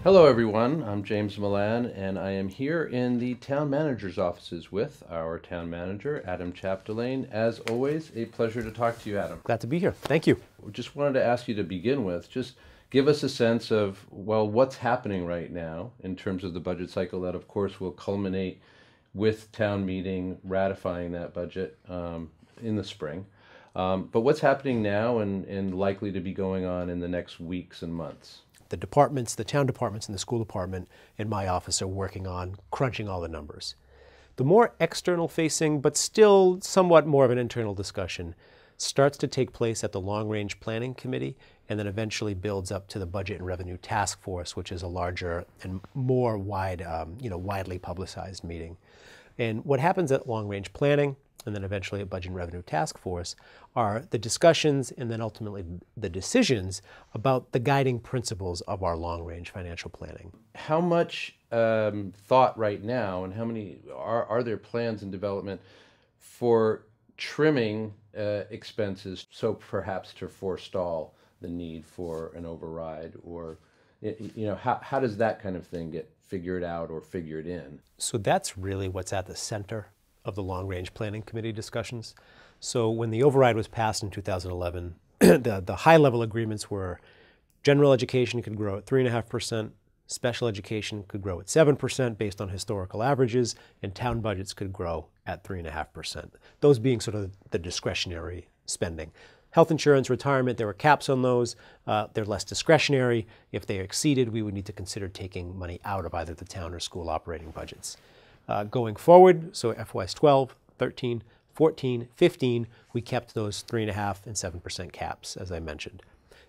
Hello everyone, I'm James Milan and I am here in the town manager's offices with our town manager, Adam Chapdelaine. As always, a pleasure to talk to you, Adam. Glad to be here. Thank you. We just wanted to ask you to begin with, just give us a sense of, well, what's happening right now in terms of the budget cycle that of course will culminate with town meeting ratifying that budget in the spring. But what's happening now and likely to be going on in the next weeks and months? The departments, the town departments and the school department in my office are working on crunching all the numbers. The more external facing, but still somewhat more of an internal discussion, starts to take place at the Long Range Planning Committee and then eventually builds up to the Budget and Revenue Task Force, which is a larger and more widely publicized meeting. And what happens at Long Range Planning and then eventually at Budget and Revenue Task Force are the discussions and then ultimately the decisions about the guiding principles of our long-range financial planning. How much thought right now and how many are there plans in development for trimming expenses, so perhaps to forestall the need for an override, or how does that kind of thing get figured out or figured in? So that's really what's at the center of the Long Range Planning Committee discussions. So when the override was passed in 2011, the high-level agreements were general education could grow at 3.5%, special education could grow at 7% based on historical averages, and town budgets could grow at 3.5%. Those being sort of the discretionary spending. Health insurance, retirement, there were caps on those. They're less discretionary. If they are exceeded, we would need to consider taking money out of either the town or school operating budgets. Going forward, so FYs 12, 13, 14, 15, we kept those 3.5% and 7% caps, as I mentioned.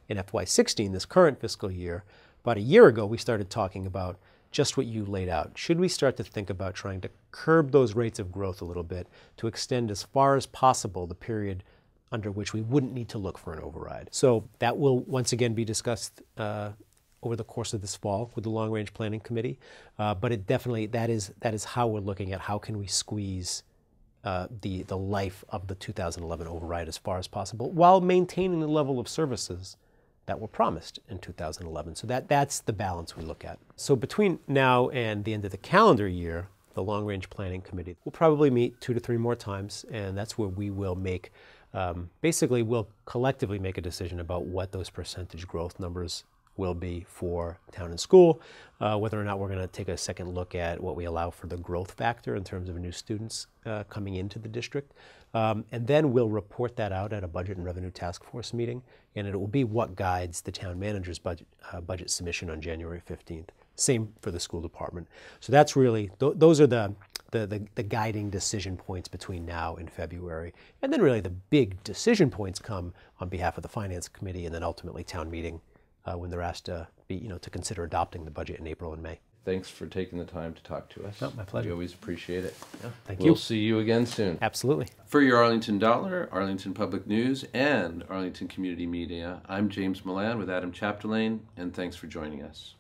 In FY16, this current fiscal year, about a year ago, we started talking about just what you laid out. Should we start to think about trying to curb those rates of growth a little bit to extend as far as possible the period under which we wouldn't need to look for an override? So that will once again be discussed over the course of this fall with the Long Range Planning Committee. But it definitely, that is how we're looking at how can we squeeze the life of the 2011 override as far as possible while maintaining the level of services that were promised in 2011. So that's the balance we look at. So between now and the end of the calendar year, the Long Range Planning Committee will probably meet 2 to 3 more times, and that's where we will make, basically we'll collectively make a decision about what those percentage growth numbers will be for town and school, whether or not we're going to take a second look at what we allow for the growth factor in terms of new students coming into the district. And then we'll report that out at a Budget and Revenue Task Force meeting, and it will be what guides the town manager's budget submission on January 15th. Same for the school department. So that's really, those are the guiding decision points between now and February. And then really the big decision points come on behalf of the Finance Committee and then ultimately town meeting when they're asked to to consider adopting the budget in April and May. Thanks for taking the time to talk to us. No, my pleasure. We always appreciate it. Yeah, thank you. We'll see you again soon. Absolutely. For your Arlington Dollar, Arlington Public News, and Arlington Community Media, I'm James Milan with Adam Chapdelaine, and thanks for joining us.